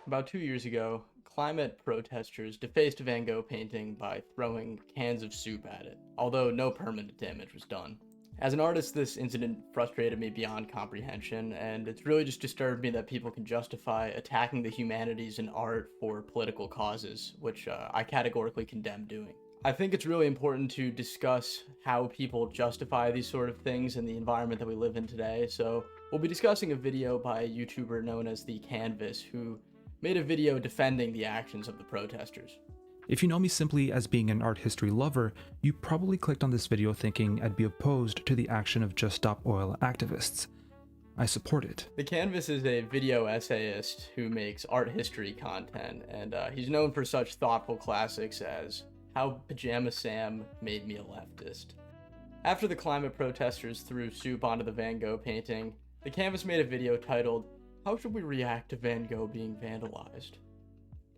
About 2 years ago, climate protesters defaced a Van Gogh painting by throwing cans of soup at it, although no permanent damage was done. As an artist, this incident frustrated me beyond comprehension, and it's really just disturbed me that people can justify attacking the humanities in art for political causes, which I categorically condemn doing. I think it's really important to discuss how people justify these sort of things in the environment that we live in today, so we'll be discussing a video by a YouTuber known as The Canvas, who made a video defending the actions of the protesters. If you know me simply as being an art history lover, you probably clicked on this video thinking I'd be opposed to the action of Just Stop Oil activists. I support it. The Canvas is a video essayist who makes art history content, and he's known for such thoughtful classics as How Pajama Sam Made Me a Leftist. After the climate protesters threw soup onto the Van Gogh painting, The Canvas made a video titled, "How should we react to Van Gogh being vandalized?"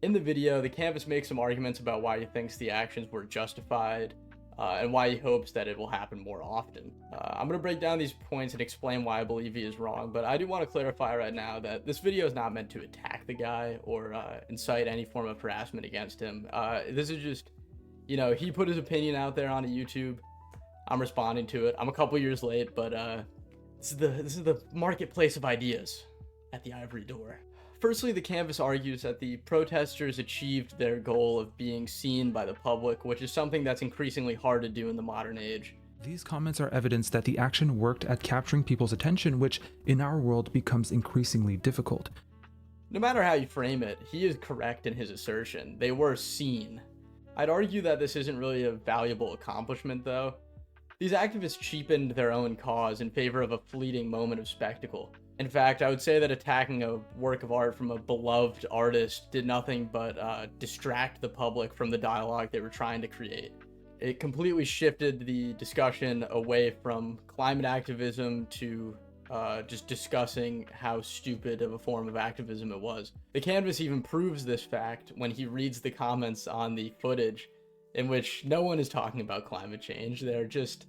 In the video, The Canvas makes some arguments about why he thinks the actions were justified, and why he hopes that it will happen more often. I'm going to break down these points and explain why I believe he is wrong, but I do want to clarify right now that this video is not meant to attack the guy or incite any form of harassment against him. This is just, he put his opinion out there on YouTube. I'm responding to it. I'm a couple years late, but this is the marketplace of ideas at the Ivory Door. Firstly, The Canvas argues that the protesters achieved their goal of being seen by the public, which is something that's increasingly hard to do in the modern age. These comments are evidence that the action worked at capturing people's attention, which in our world becomes increasingly difficult. No matter how you frame it, he is correct in his assertion. They were seen. I'd argue that this isn't really a valuable accomplishment, though. These activists cheapened their own cause in favor of a fleeting moment of spectacle. In fact, I would say that attacking a work of art from a beloved artist did nothing but distract the public from the dialogue they were trying to create. It completely shifted the discussion away from climate activism to just discussing how stupid of a form of activism it was. The Canvas even proves this fact when he reads the comments on the footage, in which no one is talking about climate change. They're just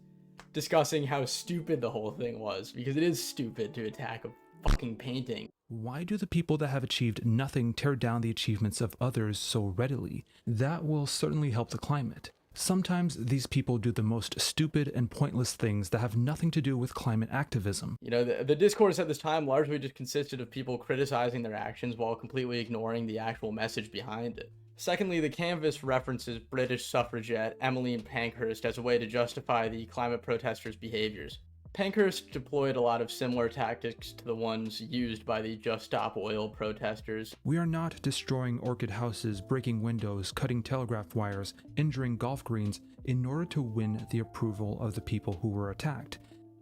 discussing how stupid the whole thing was, because it is stupid to attack a fucking painting. Why do the people that have achieved nothing tear down the achievements of others so readily? That will certainly help the climate. Sometimes these people do the most stupid and pointless things that have nothing to do with climate activism. The discourse at this time largely just consisted of people criticizing their actions while completely ignoring the actual message behind it. Secondly, The Canvas references British suffragette Emmeline Pankhurst as a way to justify the climate protesters' behaviors. Pankhurst deployed a lot of similar tactics to the ones used by the Just Stop Oil protesters. We are not destroying orchid houses, breaking windows, cutting telegraph wires, injuring golf greens in order to win the approval of the people who were attacked.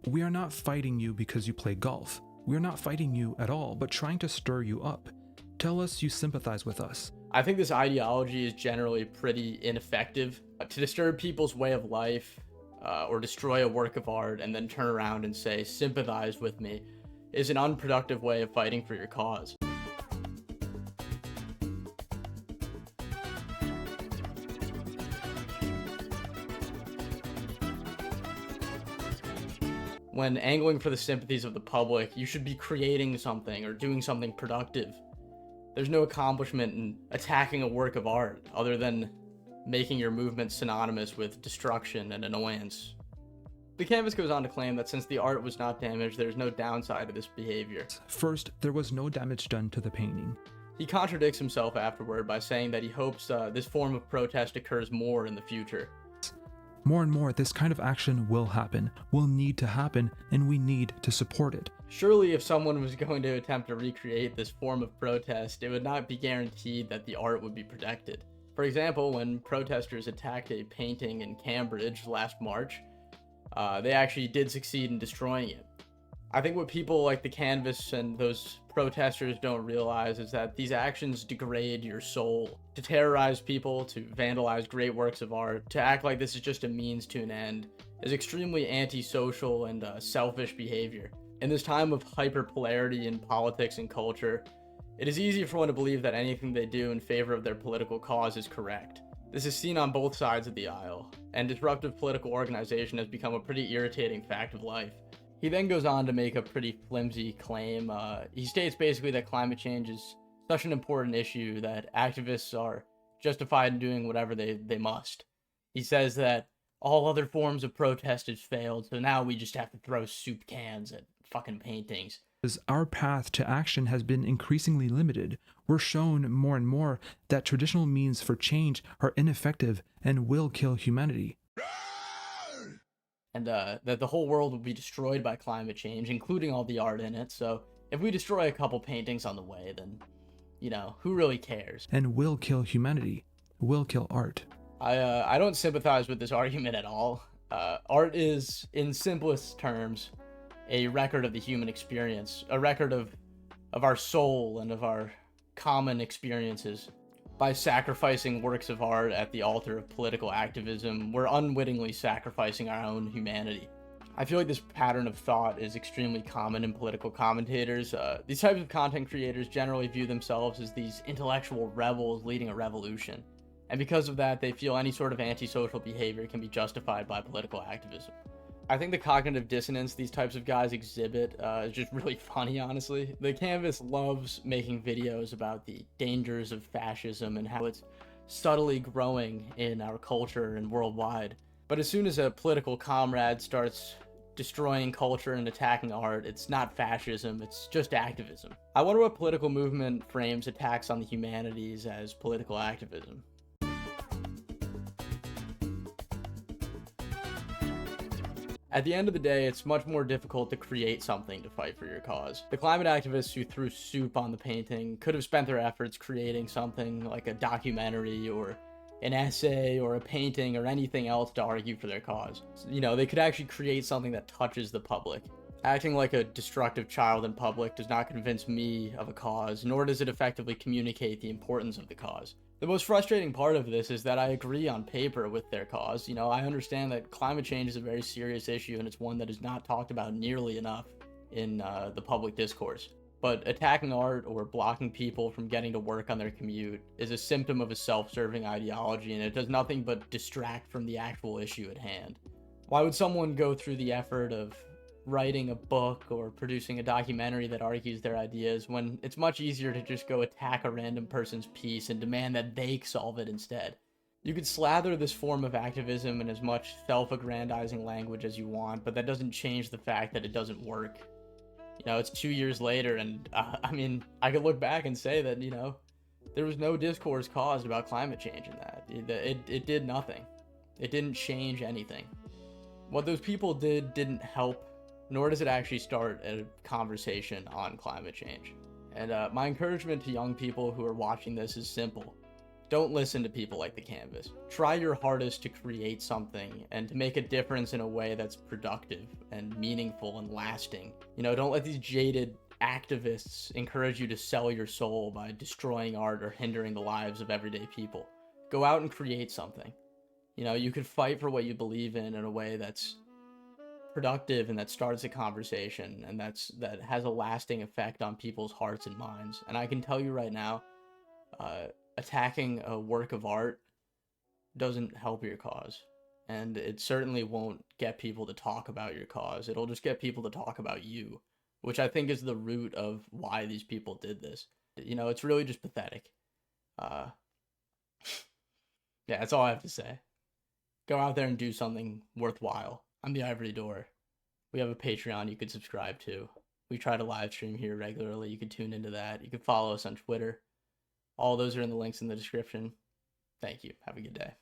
We are not fighting you because you play golf. We are not fighting you at all, but trying to stir you up. Tell us you sympathize with us. I think this ideology is generally pretty ineffective. To disturb people's way of life, or destroy a work of art and then turn around and say, "Sympathize with me," is an unproductive way of fighting for your cause. When angling for the sympathies of the public, you should be creating something or doing something productive. There's no accomplishment in attacking a work of art other than making your movement synonymous with destruction and annoyance. The Canvas goes on to claim that since the art was not damaged, there's no downside to this behavior. First, there was no damage done to the painting. He contradicts himself afterward by saying that he hopes this form of protest occurs more in the future. More and more, this kind of action will happen, will need to happen, and we need to support it. Surely if someone was going to attempt to recreate this form of protest, it would not be guaranteed that the art would be protected. For example, when protesters attacked a painting in Cambridge last March, they actually did succeed in destroying it. I think what people like The Canvas and those protesters don't realize is that these actions degrade your soul. To terrorize people, to vandalize great works of art, to act like this is just a means to an end, is extremely antisocial and selfish behavior. In this time of hyperpolarity in politics and culture, it is easy for one to believe that anything they do in favor of their political cause is correct. This is seen on both sides of the aisle, and disruptive political organization has become a pretty irritating fact of life. He then goes on to make a pretty flimsy claim. He states basically that climate change is such an important issue that activists are justified in doing whatever they must. He says that all other forms of protest has failed, so now we just have to throw soup cans at fucking paintings. As our path to action has been increasingly limited, we're shown more and more that traditional means for change are ineffective and will kill humanity. And that the whole world will be destroyed by climate change, including all the art in it. So if we destroy a couple paintings on the way, then, you know, who really cares? And will kill humanity, will kill art. I don't sympathize with this argument at all. Art is, in simplest terms, a record of the human experience, a record of our soul and of our common experiences. By sacrificing works of art at the altar of political activism, we're unwittingly sacrificing our own humanity. I feel like this pattern of thought is extremely common in political commentators. These types of content creators generally view themselves as these intellectual rebels leading a revolution. And because of that, they feel any sort of antisocial behavior can be justified by political activism. I think the cognitive dissonance these types of guys exhibit is just really funny, honestly. The Canvas loves making videos about the dangers of fascism and how it's subtly growing in our culture and worldwide. But as soon as a political comrade starts destroying culture and attacking art, it's not fascism, it's just activism. I wonder what political movement frames attacks on the humanities as political activism. At the end of the day, it's much more difficult to create something to fight for your cause. The climate activists who threw soup on the painting could have spent their efforts creating something like a documentary or an essay or a painting or anything else to argue for their cause. You know, they could actually create something that touches the public. Acting like a destructive child in public does not convince me of a cause, nor does it effectively communicate the importance of the cause. The most frustrating part of this is that I agree on paper with their cause. You know, I understand that climate change is a very serious issue and it's one that is not talked about nearly enough in the public discourse. But attacking art or blocking people from getting to work on their commute is a symptom of a self-serving ideology, and it does nothing but distract from the actual issue at hand. Why would someone go through the effort of writing a book or producing a documentary that argues their ideas when it's much easier to just go attack a random person's piece and demand that they solve it instead? You could slather this form of activism in as much self-aggrandizing language as you want, but that doesn't change the fact that it doesn't work. You know, it's 2 years later, and I mean, I could look back and say that, you know, there was no discourse caused about climate change in that. It did nothing. It didn't change anything. What those people didn't help, nor does it actually start a conversation on climate change. And my encouragement to young people who are watching this is simple. Don't listen to people like the Canvas. Try your hardest to create something and to make a difference in a way that's productive and meaningful and lasting. You know, don't let these jaded activists encourage you to sell your soul by destroying art or hindering the lives of everyday people. Go out and create something. You know, you could fight for what you believe in a way that's productive and that starts a conversation and that has a lasting effect on people's hearts and minds. And I can tell you right now, attacking a work of art doesn't help your cause, and it certainly won't get people to talk about your cause. It'll just get people to talk about you, which I think is the root of why these people did this. You know, it's really just pathetic. Yeah, that's all I have to say. Go out there and do something worthwhile. I'm the Ivory Door. We have a Patreon you could subscribe to. We try to live stream here regularly. You can tune into that. You can follow us on Twitter. All those are in the links in the description. Thank you. Have a good day.